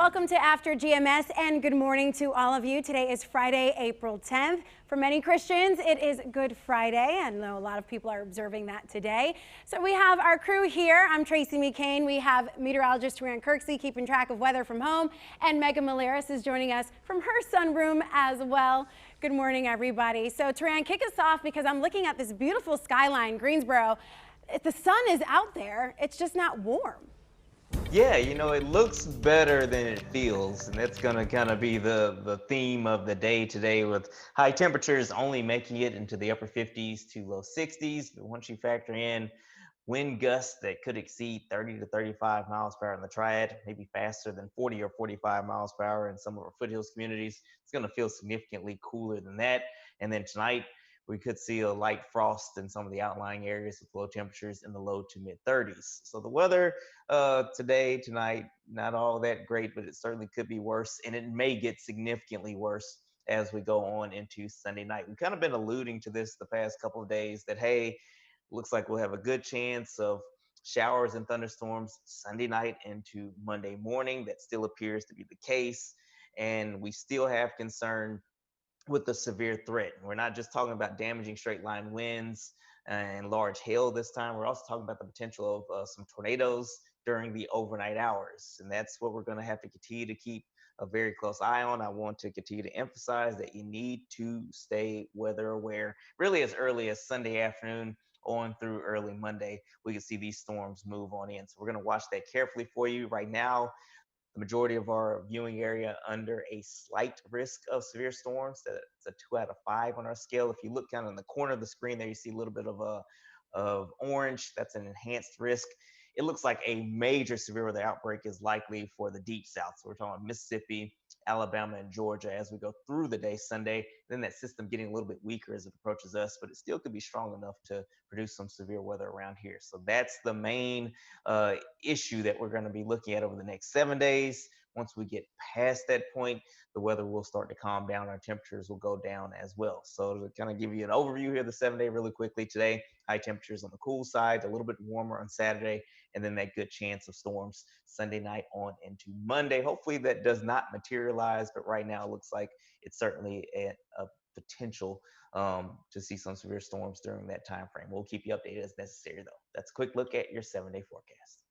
welcome to After GMS and good morning to all of you. Today is Friday, April 10th. For many Christians, it is Good Friday. I know a lot of people are observing that today. So we have our crew here. I'm Tracy McCain. We have meteorologist Taran Kirksey keeping track of weather from home, and Megan Malaris is joining us from her sunroom as well. Good morning, everybody. So Taran, kick us off because I'm looking at this beautiful skyline, Greensboro. The sun is out there. It's just not warm. Yeah, you know, it looks better than it feels, and that's going to kind of be the theme of the day today, with high temperatures only making it into the upper 50s to low 60s. But once you factor in wind gusts that could exceed 30 to 35 miles per hour in the triad, maybe faster than 40 or 45 miles per hour in some of our foothills communities, it's going to feel significantly cooler than that. And then tonight, we could see a light frost in some of the outlying areas with low temperatures in the low to mid 30s. So the weather today, tonight, not all that great, but it certainly could be worse, and it may get significantly worse as we go on into Sunday night. We've kind of been alluding to this the past couple of days that, hey, looks like we'll have a good chance of showers and thunderstorms Sunday night into Monday morning. That still appears to be the case, and we still have concern with the severe threat. We're not just talking about damaging straight line winds and large hail this time. We're also talking about the potential of some tornadoes during the overnight hours. And that's what we're going to have to continue to keep a very close eye on. I want to continue to emphasize that you need to stay weather aware really as early as Sunday afternoon on through early Monday. We can see these storms move on in. So we're going to watch that carefully for you right now. The majority of our viewing area under a slight risk of severe storms. That's a 2 out of 5 on our scale. If you look kind of in the corner of the screen there, you see a little bit of orange. That's an enhanced risk. It looks like a major severe weather outbreak is likely for the deep south. So we're talking about Mississippi, Alabama, and Georgia as we go through the day Sunday. Then that system getting a little bit weaker as it approaches us, but it still could be strong enough to produce some severe weather around here. So that's the main issue that we're going to be looking at over the next 7 days. Once we get past that point, the weather will start to calm down. Our temperatures will go down as well. So to kind of give you an overview here, the 7 day really quickly today, high temperatures on the cool side, a little bit warmer on Saturday, and then that good chance of storms Sunday night on into Monday. Hopefully that does not materialize, but right now it looks like it's certainly a potential to see some severe storms during that time frame. We'll keep you updated as necessary, though. That's a quick look at your 7 day forecast.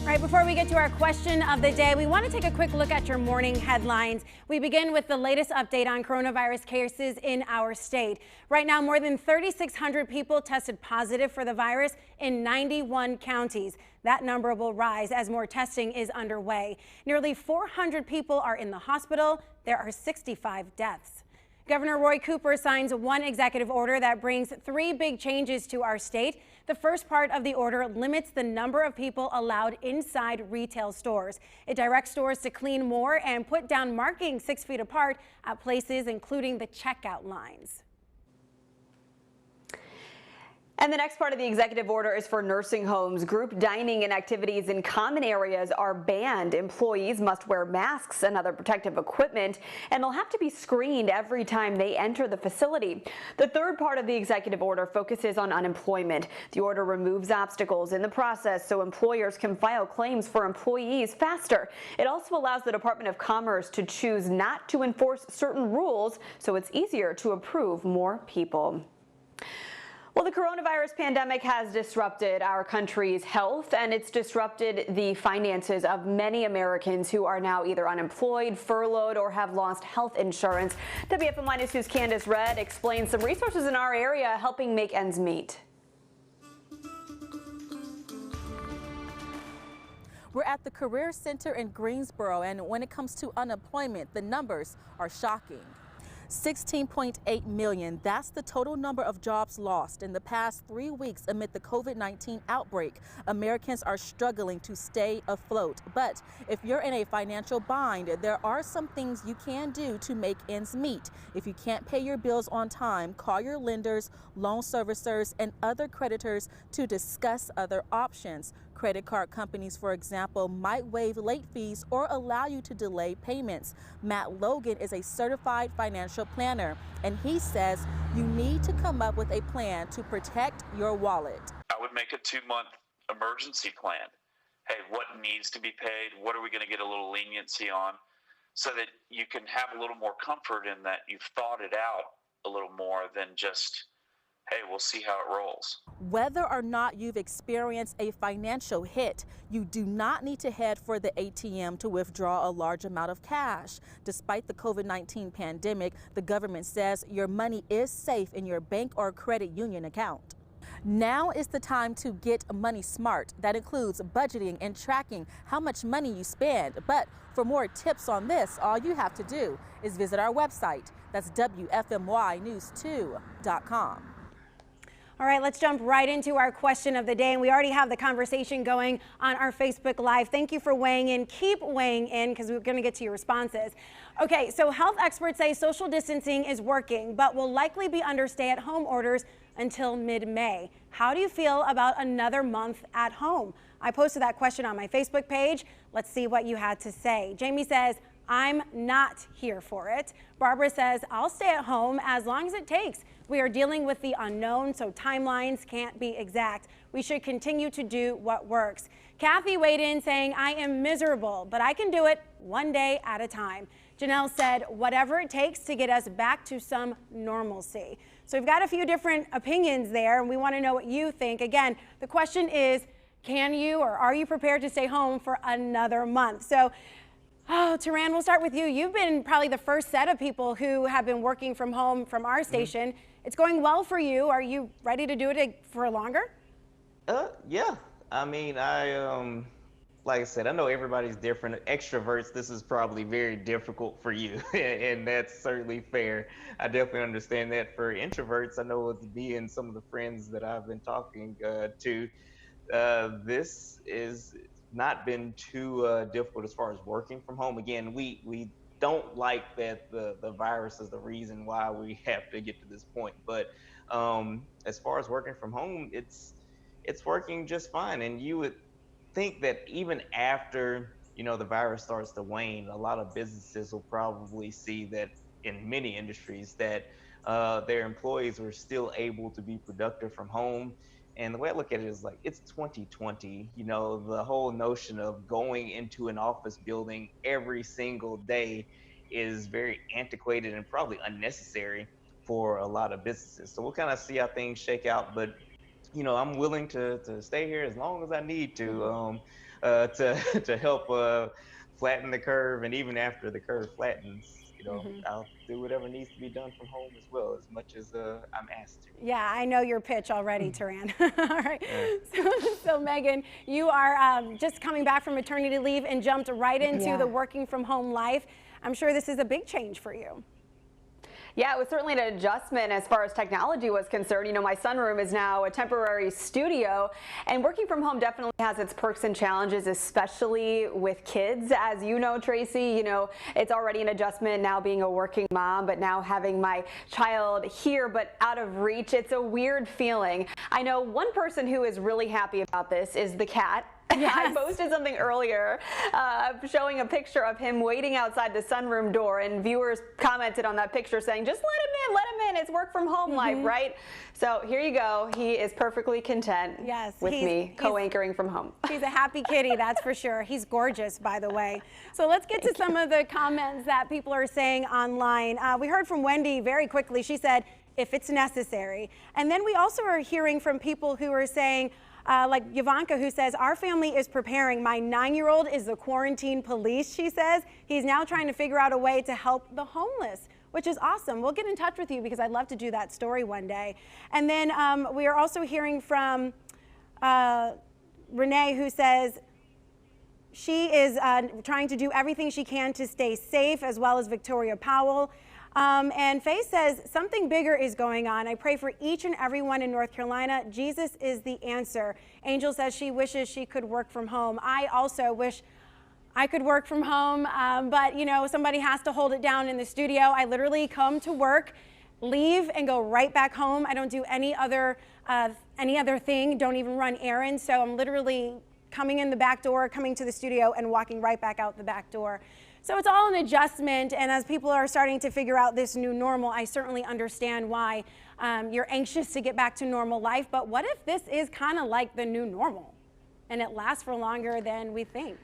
All right, before we get to our question of the day, we want to take a quick look at your morning headlines. We begin with the latest update on coronavirus cases in our state. Right now, more than 3,600 people tested positive for the virus in 91 counties. That number will rise as more testing is underway. Nearly 400 people are in the hospital. There are 65 deaths. Governor Roy Cooper signs one executive order that brings 3 big changes to our state. The first part of the order limits the number of people allowed inside retail stores. It directs stores to clean more and put down markings 6 feet apart at places including the checkout lines. And the next part of the executive order is for nursing homes. Group dining and activities in common areas are banned. Employees must wear masks and other protective equipment, and they'll have to be screened every time they enter the facility. The third part of the executive order focuses on unemployment. The order removes obstacles in the process so employers can file claims for employees faster. It also allows the Department of Commerce to choose not to enforce certain rules, so it's easier to approve more people. Well, the coronavirus pandemic has disrupted our country's health, and it's disrupted the finances of many Americans who are now either unemployed, furloughed, or have lost health insurance. WFMY News' Candace Redd explains some resources in our area helping make ends meet. We're at the Career Center in Greensboro, and when it comes to unemployment, the numbers are shocking. 16.8 million. That's the total number of jobs lost in the past 3 weeks amid the COVID-19 outbreak. Americans are struggling to stay afloat. But if you're in a financial bind, there are some things you can do to make ends meet. If you can't pay your bills on time, call your lenders, loan servicers, and other creditors to discuss other options. Credit card companies, for example, might waive late fees or allow you to delay payments. Matt Logan is a certified financial planner, and he says you need to come up with a plan to protect your wallet. I would make a 2-month emergency plan hey, what needs to be paid? What are we going to get a little leniency on? So that you can have a little more comfort in that you've thought it out a little more than just, hey, we'll see how it rolls. Whether or not you've experienced a financial hit, you do not need to head for the ATM to withdraw a large amount of cash. Despite the COVID-19 pandemic, the government says your money is safe in your bank or credit union account. Now is the time to get money smart. That includes budgeting and tracking how much money you spend. But for more tips on this, all you have to do is visit our website. That's WFMYnews2.com. All right, let's jump right into our question of the day. And we already have the conversation going on our Facebook Live. Thank you for weighing in. Keep weighing in because we're going to get to your responses. Okay, so health experts say social distancing is working, but will likely be under stay-at-home orders until mid-May. How do you feel about another month at home? I posted that question on my Facebook page. Let's see what you had to say. Jamie says, I'm not here for it. Barbara says, I'll stay at home as long as it takes. We are dealing with the unknown, so timelines can't be exact. We should continue to do what works. Kathy weighed in saying, I am miserable, but I can do it one day at a time. Janelle said, whatever it takes to get us back to some normalcy. So we've got a few different opinions there, and we want to know what you think. Again, the question is, can you or are you prepared to stay home for another month? So, Taran, we'll start with you. You've been probably the first set of people who have been working from home from our station. It's going well for you. Are you ready to do it for longer? Yeah. I mean, like I said, I know everybody's different. Extroverts, this is probably very difficult for you, and that's certainly fair. I definitely understand that. For introverts, I know with me and some of the friends that I've been talking to, this is not been too difficult as far as working from home. Again, we don't like that the virus is the reason why we have to get to this point. But as far as working from home, it's working just fine. And you would think that even after the virus starts to wane, a lot of businesses will probably see that in many industries that their employees are still able to be productive from home. And the way I look at it is like, it's 2020, the whole notion of going into an office building every single day is very antiquated and probably unnecessary for a lot of businesses. So we'll kind of see how things shake out. But I'm willing to stay here as long as I need to help flatten the curve. And even after the curve flattens, I'll do whatever needs to be done from home as well, as much as I'm asked to. Yeah, I know your pitch already, Taran. All right. So Megan, you are just coming back from maternity leave and jumped right into the working from home life. I'm sure this is a big change for you. Yeah, it was certainly an adjustment as far as technology was concerned. My sunroom is now a temporary studio, and working from home definitely has its perks and challenges, especially with kids. As you know, Tracy, it's already an adjustment now being a working mom, but now having my child here but out of reach, it's a weird feeling. I know one person who is really happy about this is the cat. Yes. I posted something earlier showing a picture of him waiting outside the sunroom door, and viewers commented on that picture saying, just let him in, it's work from home life, right? So here you go. He is perfectly content with me co-anchoring from home. He's a happy kitty, that's for sure. He's gorgeous, by the way. So let's get to some of the comments that people are saying online. We heard from Wendy very quickly. She said, if it's necessary. And then we also are hearing from people who are saying, like Yavanka, who says, our family is preparing. My 9-year-old is the quarantine police, she says. He's now trying to figure out a way to help the homeless, which is awesome. We'll get in touch with you because I'd love to do that story one day. And then we are also hearing from Renee, who says she is trying to do everything she can to stay safe, as well as Victoria Powell. And Faye says, something bigger is going on. I pray for each and everyone in North Carolina. Jesus is the answer. Angel says she wishes she could work from home. I also wish I could work from home, but somebody has to hold it down in the studio. I literally come to work, leave, and go right back home. I don't do any other thing, don't even run errands. So I'm literally coming in the back door, coming to the studio, and walking right back out the back door. So it's all an adjustment, and as people are starting to figure out this new normal, I certainly understand why you're anxious to get back to normal life. But what if this is kind of like the new normal? and it lasts for longer than we think.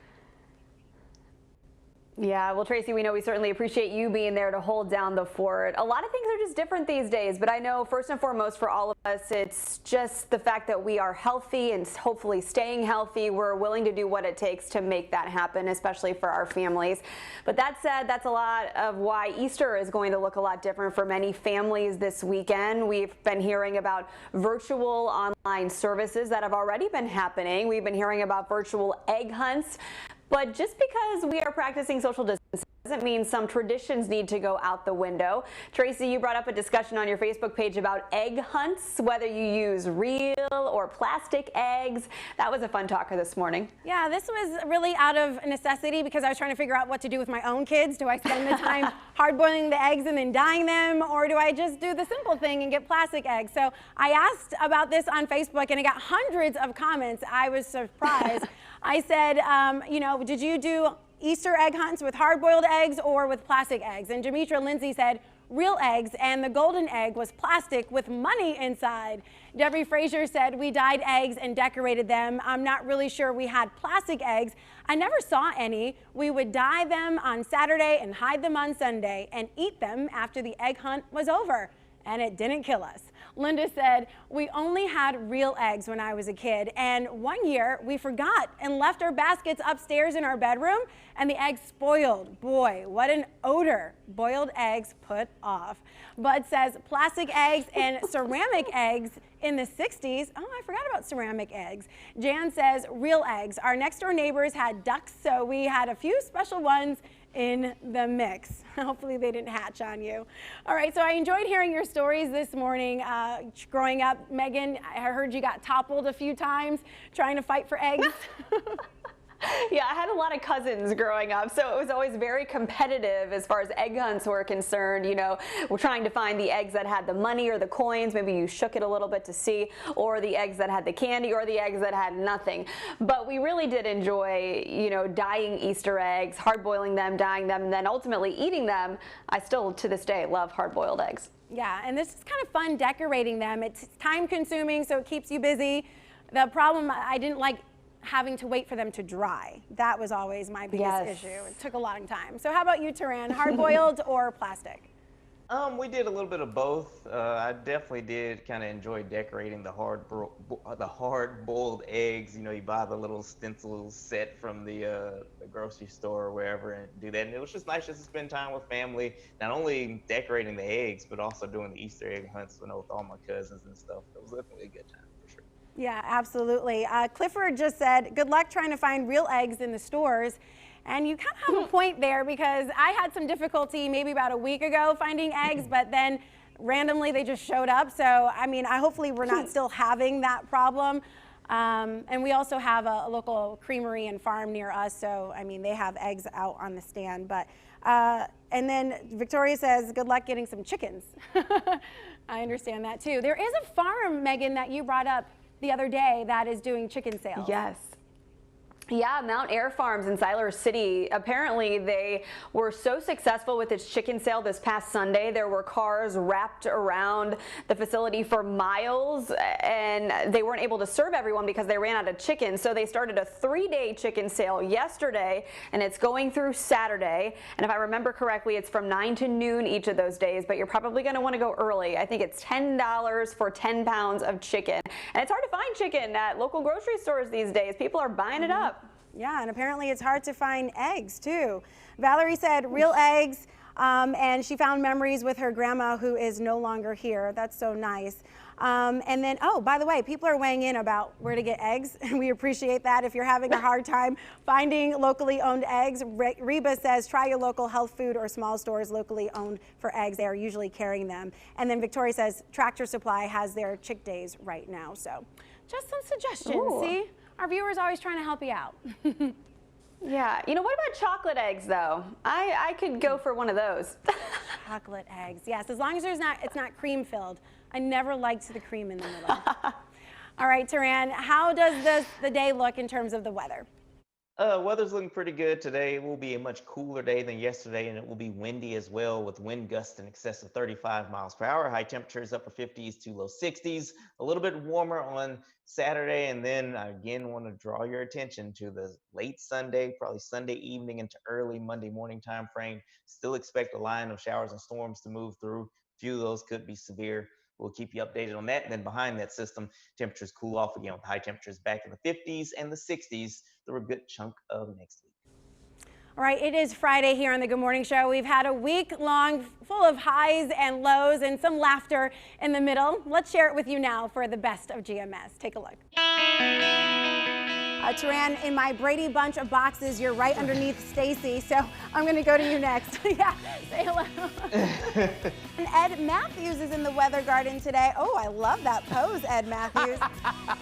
Yeah, well, Tracy, we know we certainly appreciate you being there to hold down the fort. A lot of things are just different these days, but I know first and foremost for all of us, it's just the fact that we are healthy and hopefully staying healthy. We're willing to do what it takes to make that happen, especially for our families. But that said, that's a lot of why Easter is going to look a lot different for many families this weekend. We've been hearing about virtual online services that have already been happening. We've been hearing about virtual egg hunts. But just because we are practicing social distancing doesn't mean some traditions need to go out the window. Tracy, you brought up a discussion on your Facebook page about egg hunts, whether you use real or plastic eggs. That was a fun talker this morning. Yeah, this was really out of necessity because I was trying to figure out what to do with my own kids. Do I spend the time hard boiling the eggs and then dyeing them, or do I just do the simple thing and get plastic eggs? So I asked about this on Facebook and I got hundreds of comments. I was surprised. I said, you know, did you do Easter egg hunts with hard-boiled eggs or with plastic eggs? And Demetra Lindsay said real eggs, and the golden egg was plastic with money inside. Debbie Frazier said we dyed eggs and decorated them. I'm not really sure we had plastic eggs. I never saw any. We would dye them on Saturday and hide them on Sunday and eat them after the egg hunt was over. And it didn't kill us. Linda said, we only had real eggs when I was a kid, and one year we forgot and left our baskets upstairs in our bedroom, and the eggs spoiled. Boy, what an odor boiled eggs put off. Bud says plastic eggs and ceramic eggs in the 60s. Oh, I forgot about ceramic eggs. Jan says real eggs. Our next door neighbors had ducks, so we had a few special ones in the mix. Hopefully they didn't hatch on you. All right, so I enjoyed hearing your stories this morning. Growing up, Megan, I heard you got toppled a few times trying to fight for eggs. Yeah, I had a lot of cousins growing up, so it was always very competitive as far as egg hunts were concerned. You know, we're trying to find the eggs that had the money or the coins, maybe you shook it a little bit to see, or the eggs that had the candy, or the eggs that had nothing. But we really did enjoy, you know, dyeing Easter eggs, hard-boiling them, dyeing them, and then ultimately eating them. I still, to this day, love hard-boiled eggs. Yeah, and this is kind of fun decorating them. It's time-consuming, so it keeps you busy. The problem, I didn't like having to wait for them to dry. That was always my biggest issue. It took a long time. So how about you, Taran? Hard-boiled or plastic? We did a little bit of both. I definitely did kind of enjoy decorating the hard-boiled eggs. You know, you buy the little stencil set from the grocery store or wherever and do that. And it was just nice just to spend time with family, not only decorating the eggs, but also doing the Easter egg hunts, you know, with all my cousins and stuff. It was definitely a good time. Yeah, absolutely. Clifford just said, good luck trying to find real eggs in the stores. And you kind of have a point there because I had some difficulty maybe about a week ago finding eggs, but then randomly they just showed up. So, I mean, hopefully we're not still having that problem. And we also have a local creamery and farm near us. So, I mean, they have eggs out on the stand. But and then Victoria says, good luck getting some chickens. I understand that too. There is a farm, Megan, that you brought up the other day that is doing chicken sales. Yes. Yeah, Mount Air Farms in Siler City. Apparently, they were so successful with its chicken sale this past Sunday. There were cars wrapped around the facility for miles, and they weren't able to serve everyone because they ran out of chicken. So they started a 3-day chicken sale yesterday, and it's going through Saturday. And if I remember correctly, it's from 9 to noon each of those days, but you're probably going to want to go early. I think it's $10 for 10 pounds of chicken. And it's hard to find chicken at local grocery stores these days. People are buying it up. Yeah, and apparently it's hard to find eggs too. Valerie said real eggs, and she found memories with her grandma who is no longer here. That's so nice. And then, oh, by the way, people are weighing in about where to get eggs, and we appreciate that. If you're having a hard time finding locally owned eggs, Reba says try your local health food or small stores locally owned for eggs. They are usually carrying them. And then Victoria says Tractor Supply has their chick days right now. So just some suggestions, see? Our viewers are always trying to help you out. Yeah, you know, what about chocolate eggs though? I could go for one of those. Chocolate eggs, yes, as long as it's not cream filled. I never liked the cream in the middle. All right, Taran, how does the day look in terms of the weather? Weather's looking pretty good today. It will be a much cooler day than yesterday, and it will be windy as well, with wind gusts in excess of 35 miles per hour. High temperatures upper 50s to low 60s. A little bit warmer on Saturday, and then I again want to draw your attention to the late Sunday, probably Sunday evening into early Monday morning time frame. Still expect a line of showers and storms to move through. A few of those could be severe. We'll keep you updated on that. And then behind that system, temperatures cool off again with high temperatures back in the 50s and the 60s through a good chunk of next week. All right, it is Friday here on the Good Morning Show. We've had a week long full of highs and lows and some laughter in the middle. Let's share it with you now for the best of GMS. Take a look. Taran, in my Brady bunch of boxes, you're right underneath Stacy, so I'm going to go to you next. Yeah, say hello. And Ed Matthews is in the Weather Garden today. Oh, I love that pose, Ed Matthews.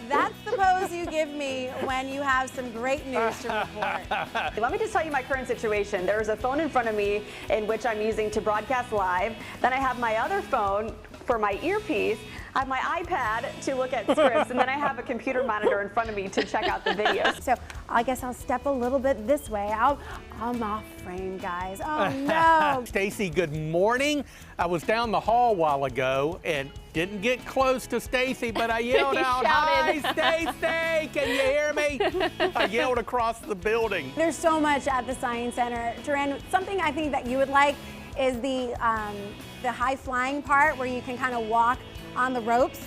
That's the pose you give me when you have some great news to report. Let me just tell you my current situation. There's a phone in front of me in which I'm using to broadcast live. Then I have my other phone for my earpiece. I have my iPad to look at scripts, and then I have a computer monitor in front of me to check out the videos. So I guess I'll step a little bit this way. I'm off frame, guys. Oh, no. Stacy, good morning. I was down the hall a while ago and didn't get close to Stacy, but I yelled out, "Hi, Stacy, can you hear me?" I yelled across the building. There's so much at the Science Center. Taran, something I think that you would like is the high flying part where you can kind of walk on the ropes.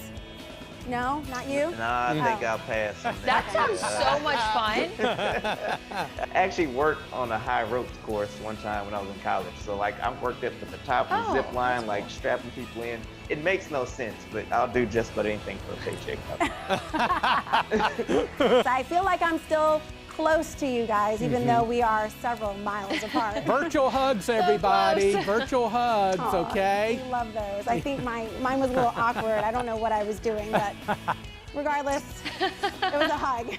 No, not you? Nah, I think I'll pass on That sounds so much fun. I actually worked on a high ropes course one time when I was in college. So like I worked up at the top of the zip line, like strapping people in. It makes no sense, but I'll do just about anything for a paycheck. So I feel like I'm still close to you guys, even though we are several miles apart. Virtual hugs, everybody. Virtual hugs, okay? We love those. I think mine was a little awkward. I don't know what I was doing, but regardless, it was a hug.